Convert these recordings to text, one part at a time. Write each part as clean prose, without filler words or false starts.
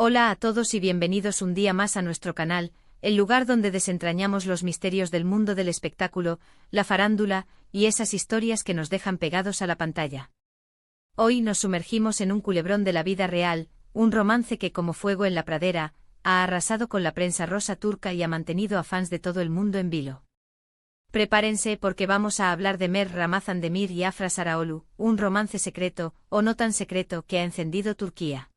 Hola a todos y bienvenidos un día más a nuestro canal, el lugar donde desentrañamos los misterios del mundo del espectáculo, la farándula y esas historias que nos dejan pegados a la pantalla. Hoy nos sumergimos en un culebrón de la vida real, un romance que como fuego en la pradera, ha arrasado con la prensa rosa turca y ha mantenido a fans de todo el mundo en vilo. Prepárense porque vamos a hablar de Mert Ramazan Demir y Afra Sarıoğlu, un romance secreto, o no tan secreto, que ha encendido Turquía.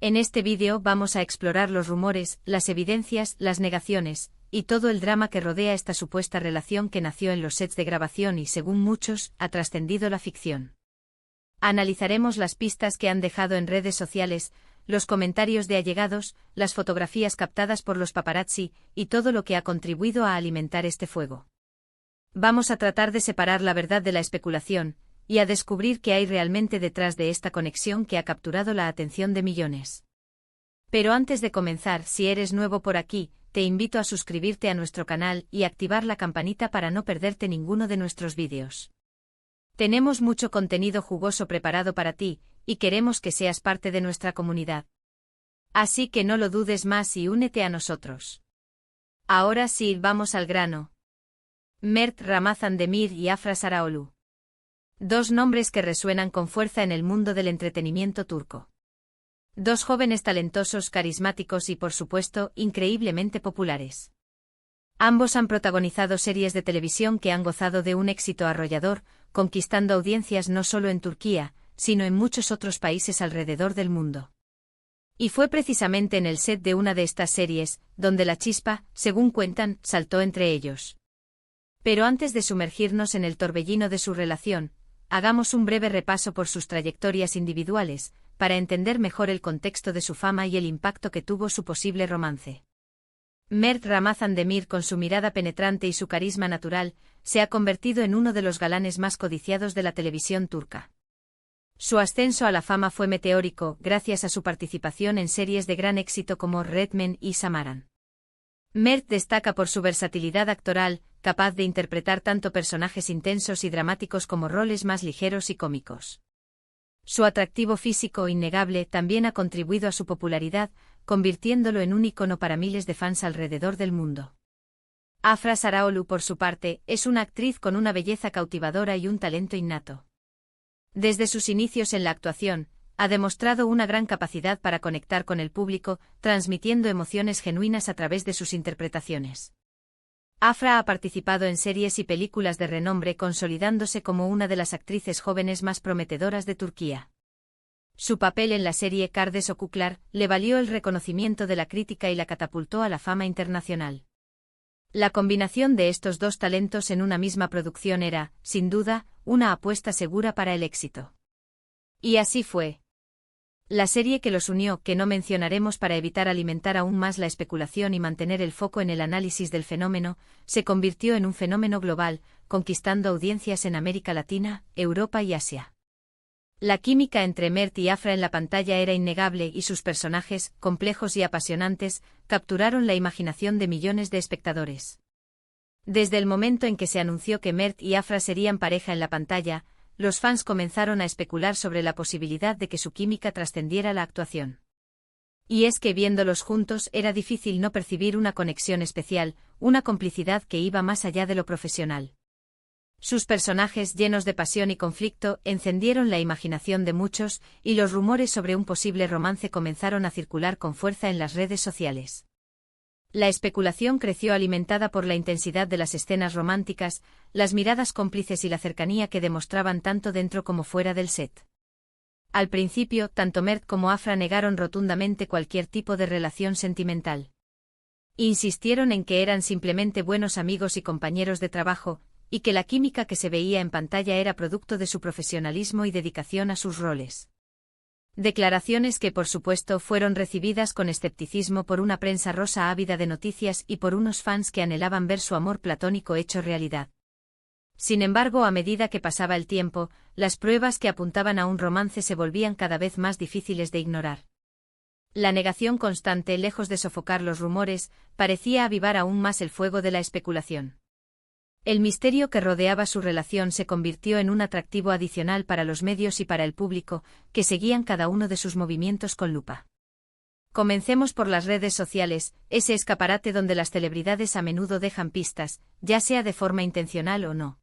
En este vídeo vamos a explorar los rumores, las evidencias, las negaciones, y todo el drama que rodea esta supuesta relación que nació en los sets de grabación y, según muchos, ha trascendido la ficción. Analizaremos las pistas que han dejado en redes sociales, los comentarios de allegados, las fotografías captadas por los paparazzi, y todo lo que ha contribuido a alimentar este fuego. Vamos a tratar de separar la verdad de la especulación, y a descubrir qué hay realmente detrás de esta conexión que ha capturado la atención de millones. Pero antes de comenzar, si eres nuevo por aquí, te invito a suscribirte a nuestro canal y activar la campanita para no perderte ninguno de nuestros vídeos. Tenemos mucho contenido jugoso preparado para ti, y queremos que seas parte de nuestra comunidad. Así que no lo dudes más y únete a nosotros. Ahora sí, vamos al grano. Mert Ramazan Demir y Afra Sarıoğlu. Dos nombres que resuenan con fuerza en el mundo del entretenimiento turco. Dos jóvenes talentosos, carismáticos y, por supuesto, increíblemente populares. Ambos han protagonizado series de televisión que han gozado de un éxito arrollador, conquistando audiencias no solo en Turquía, sino en muchos otros países alrededor del mundo. Y fue precisamente en el set de una de estas series, donde la chispa, según cuentan, saltó entre ellos. Pero antes de sumergirnos en el torbellino de su relación, hagamos un breve repaso por sus trayectorias individuales, para entender mejor el contexto de su fama y el impacto que tuvo su posible romance. Mert Ramazan Demir, con su mirada penetrante y su carisma natural, se ha convertido en uno de los galanes más codiciados de la televisión turca. Su ascenso a la fama fue meteórico, gracias a su participación en series de gran éxito como Red Men y Samaran. Mert destaca por su versatilidad actoral, capaz de interpretar tanto personajes intensos y dramáticos como roles más ligeros y cómicos. Su atractivo físico innegable también ha contribuido a su popularidad, convirtiéndolo en un ícono para miles de fans alrededor del mundo. Afra Sarıoğlu, por su parte, es una actriz con una belleza cautivadora y un talento innato. Desde sus inicios en la actuación, ha demostrado una gran capacidad para conectar con el público, transmitiendo emociones genuinas a través de sus interpretaciones. Afra ha participado en series y películas de renombre, consolidándose como una de las actrices jóvenes más prometedoras de Turquía. Su papel en la serie Kardeş Okuklar le valió el reconocimiento de la crítica y la catapultó a la fama internacional. La combinación de estos dos talentos en una misma producción era, sin duda, una apuesta segura para el éxito. Y así fue. La serie que los unió, que no mencionaremos para evitar alimentar aún más la especulación y mantener el foco en el análisis del fenómeno, se convirtió en un fenómeno global, conquistando audiencias en América Latina, Europa y Asia. La química entre Mert y Afra en la pantalla era innegable y sus personajes, complejos y apasionantes, capturaron la imaginación de millones de espectadores. Desde el momento en que se anunció que Mert y Afra serían pareja en la pantalla, los fans comenzaron a especular sobre la posibilidad de que su química trascendiera la actuación. Y es que viéndolos juntos era difícil no percibir una conexión especial, una complicidad que iba más allá de lo profesional. Sus personajes, llenos de pasión y conflicto, encendieron la imaginación de muchos, y los rumores sobre un posible romance comenzaron a circular con fuerza en las redes sociales. La especulación creció alimentada por la intensidad de las escenas románticas, las miradas cómplices y la cercanía que demostraban tanto dentro como fuera del set. Al principio, tanto Mert como Afra negaron rotundamente cualquier tipo de relación sentimental. Insistieron en que eran simplemente buenos amigos y compañeros de trabajo, y que la química que se veía en pantalla era producto de su profesionalismo y dedicación a sus roles. Declaraciones que, por supuesto, fueron recibidas con escepticismo por una prensa rosa ávida de noticias y por unos fans que anhelaban ver su amor platónico hecho realidad. Sin embargo, a medida que pasaba el tiempo, las pruebas que apuntaban a un romance se volvían cada vez más difíciles de ignorar. La negación constante, lejos de sofocar los rumores, parecía avivar aún más el fuego de la especulación. El misterio que rodeaba su relación se convirtió en un atractivo adicional para los medios y para el público, que seguían cada uno de sus movimientos con lupa. Comencemos por las redes sociales, ese escaparate donde las celebridades a menudo dejan pistas, ya sea de forma intencional o no.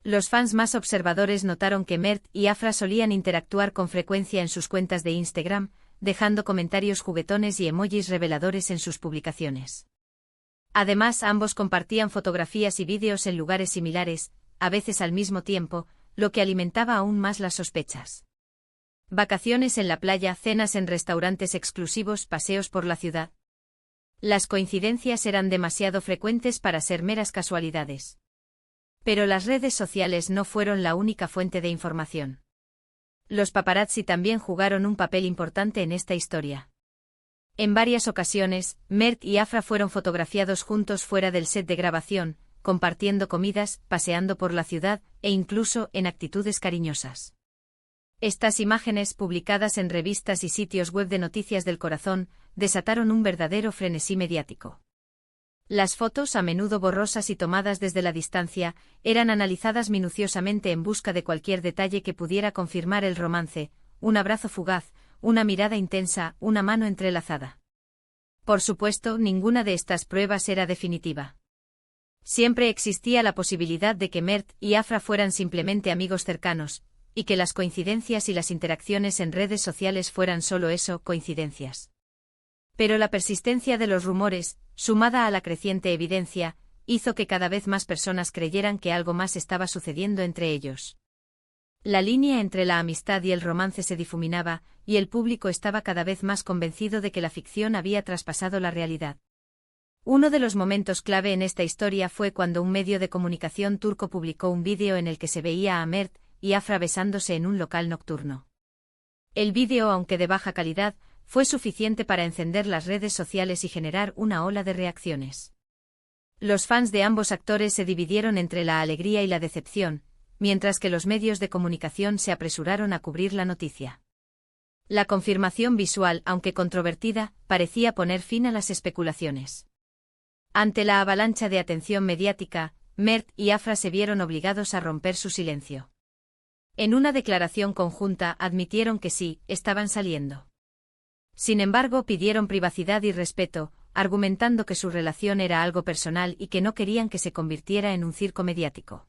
Los fans más observadores notaron que Mert y Afra solían interactuar con frecuencia en sus cuentas de Instagram, dejando comentarios juguetones y emojis reveladores en sus publicaciones. Además, ambos compartían fotografías y vídeos en lugares similares, a veces al mismo tiempo, lo que alimentaba aún más las sospechas. Vacaciones en la playa, cenas en restaurantes exclusivos, paseos por la ciudad. Las coincidencias eran demasiado frecuentes para ser meras casualidades. Pero las redes sociales no fueron la única fuente de información. Los paparazzi también jugaron un papel importante en esta historia. En varias ocasiones, Mert y Afra fueron fotografiados juntos fuera del set de grabación, compartiendo comidas, paseando por la ciudad, e incluso en actitudes cariñosas. Estas imágenes, publicadas en revistas y sitios web de noticias del corazón, desataron un verdadero frenesí mediático. Las fotos, a menudo borrosas y tomadas desde la distancia, eran analizadas minuciosamente en busca de cualquier detalle que pudiera confirmar el romance: un abrazo fugaz, una mirada intensa, una mano entrelazada. Por supuesto, ninguna de estas pruebas era definitiva. Siempre existía la posibilidad de que Mert y Afra fueran simplemente amigos cercanos, y que las coincidencias y las interacciones en redes sociales fueran solo eso, coincidencias. Pero la persistencia de los rumores, sumada a la creciente evidencia, hizo que cada vez más personas creyeran que algo más estaba sucediendo entre ellos. La línea entre la amistad y el romance se difuminaba, y el público estaba cada vez más convencido de que la ficción había traspasado la realidad. Uno de los momentos clave en esta historia fue cuando un medio de comunicación turco publicó un vídeo en el que se veía a Mert y Afra besándose en un local nocturno. El vídeo, aunque de baja calidad, fue suficiente para encender las redes sociales y generar una ola de reacciones. Los fans de ambos actores se dividieron entre la alegría y la decepción, mientras que los medios de comunicación se apresuraron a cubrir la noticia. La confirmación visual, aunque controvertida, parecía poner fin a las especulaciones. Ante la avalancha de atención mediática, Mert y Afra se vieron obligados a romper su silencio. En una declaración conjunta admitieron que sí, estaban saliendo. Sin embargo, pidieron privacidad y respeto, argumentando que su relación era algo personal y que no querían que se convirtiera en un circo mediático.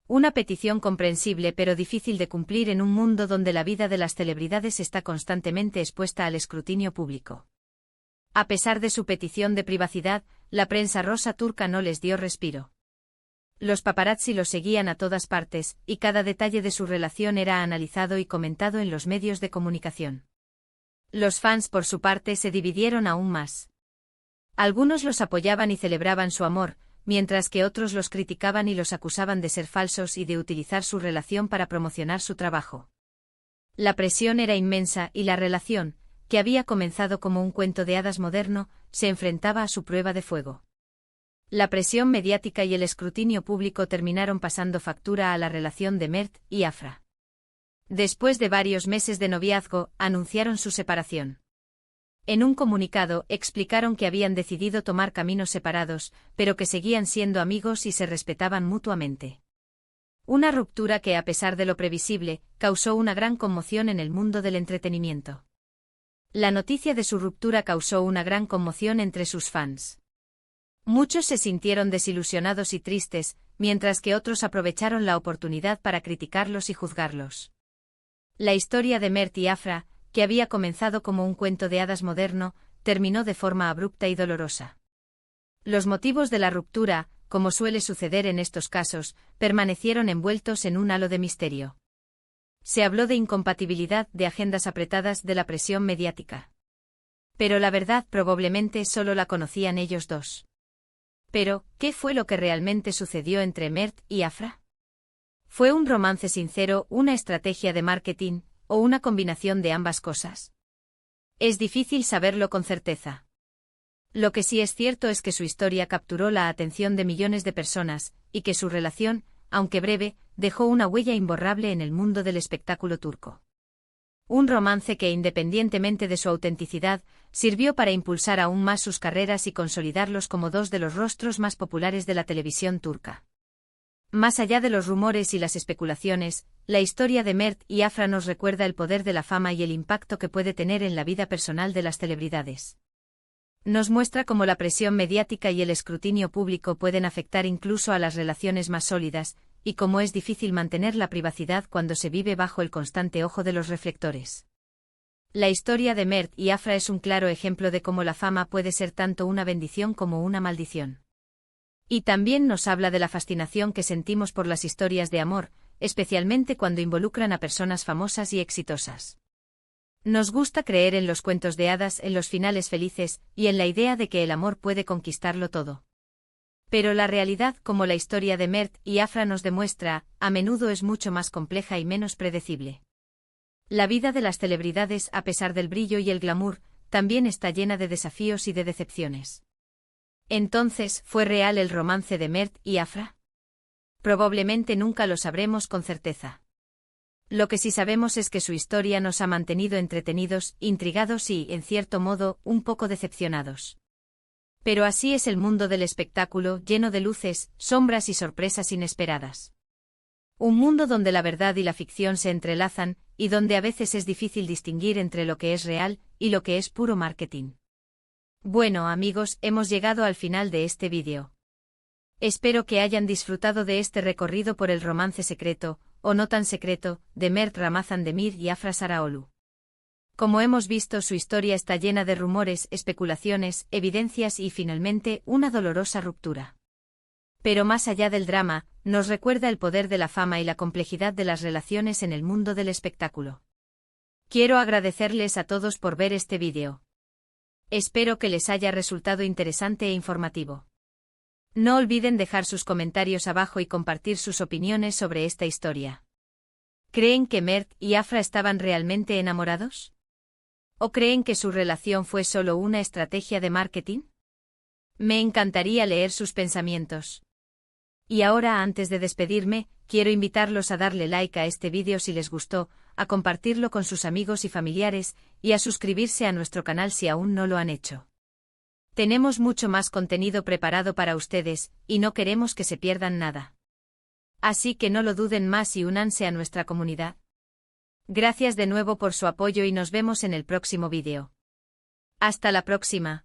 Una petición comprensible pero difícil de cumplir en un mundo donde la vida de las celebridades está constantemente expuesta al escrutinio público. A pesar de su petición de privacidad, la prensa rosa turca no les dio respiro. Los paparazzi los seguían a todas partes, y cada detalle de su relación era analizado y comentado en los medios de comunicación. Los fans, por su parte, se dividieron aún más. Algunos los apoyaban y celebraban su amor, mientras que otros los criticaban y los acusaban de ser falsos y de utilizar su relación para promocionar su trabajo. La presión era inmensa y la relación, que había comenzado como un cuento de hadas moderno, se enfrentaba a su prueba de fuego. La presión mediática y el escrutinio público terminaron pasando factura a la relación de Mert y Afra. Después de varios meses de noviazgo, anunciaron su separación. En un comunicado, explicaron que habían decidido tomar caminos separados, pero que seguían siendo amigos y se respetaban mutuamente. Una ruptura que, a pesar de lo previsible, causó una gran conmoción en el mundo del entretenimiento. La noticia de su ruptura causó una gran conmoción entre sus fans. Muchos se sintieron desilusionados y tristes, mientras que otros aprovecharon la oportunidad para criticarlos y juzgarlos. La historia de Mert y Afra, que había comenzado como un cuento de hadas moderno, terminó de forma abrupta y dolorosa. Los motivos de la ruptura, como suele suceder en estos casos, permanecieron envueltos en un halo de misterio. Se habló de incompatibilidad, de agendas apretadas, de la presión mediática. Pero la verdad probablemente solo la conocían ellos dos. Pero, ¿qué fue lo que realmente sucedió entre Mert y Afra? ¿Fue un romance sincero, una estrategia de marketing, o una combinación de ambas cosas? Es difícil saberlo con certeza. Lo que sí es cierto es que su historia capturó la atención de millones de personas, y que su relación, aunque breve, dejó una huella imborrable en el mundo del espectáculo turco. Un romance que, independientemente de su autenticidad, sirvió para impulsar aún más sus carreras y consolidarlos como dos de los rostros más populares de la televisión turca. Más allá de los rumores y las especulaciones, La historia de Mert y Afra nos recuerda el poder de la fama y el impacto que puede tener en la vida personal de las celebridades. Nos muestra cómo la presión mediática y el escrutinio público pueden afectar incluso a las relaciones más sólidas, y cómo es difícil mantener la privacidad cuando se vive bajo el constante ojo de los reflectores. La historia de Mert y Afra es un claro ejemplo de cómo la fama puede ser tanto una bendición como una maldición. Y también nos habla de la fascinación que sentimos por las historias de amor, especialmente cuando involucran a personas famosas y exitosas. Nos gusta creer en los cuentos de hadas, en los finales felices, y en la idea de que el amor puede conquistarlo todo. Pero la realidad, como la historia de Mert y Afra nos demuestra, a menudo es mucho más compleja y menos predecible. La vida de las celebridades, a pesar del brillo y el glamour, también está llena de desafíos y de decepciones. Entonces, ¿fue real el romance de Mert y Afra? Probablemente nunca lo sabremos con certeza. Lo que sí sabemos es que su historia nos ha mantenido entretenidos, intrigados y, en cierto modo, un poco decepcionados. Pero así es el mundo del espectáculo, lleno de luces, sombras y sorpresas inesperadas. Un mundo donde la verdad y la ficción se entrelazan, y donde a veces es difícil distinguir entre lo que es real y lo que es puro marketing. Bueno amigos, hemos llegado al final de este vídeo. Espero que hayan disfrutado de este recorrido por el romance secreto, o no tan secreto, de Mert Ramazan Demir y Afra Saraoglu. Como hemos visto, su historia está llena de rumores, especulaciones, evidencias y finalmente una dolorosa ruptura. Pero más allá del drama, nos recuerda el poder de la fama y la complejidad de las relaciones en el mundo del espectáculo. Quiero agradecerles a todos por ver este vídeo. Espero que les haya resultado interesante e informativo. No olviden dejar sus comentarios abajo y compartir sus opiniones sobre esta historia. ¿Creen que Mert y Afra estaban realmente enamorados? ¿O creen que su relación fue solo una estrategia de marketing? Me encantaría leer sus pensamientos. Y ahora, antes de despedirme, quiero invitarlos a darle like a este vídeo si les gustó, a compartirlo con sus amigos y familiares, y a suscribirse a nuestro canal si aún no lo han hecho. Tenemos mucho más contenido preparado para ustedes, y no queremos que se pierdan nada. Así que no lo duden más y únanse a nuestra comunidad. Gracias de nuevo por su apoyo y nos vemos en el próximo vídeo. Hasta la próxima.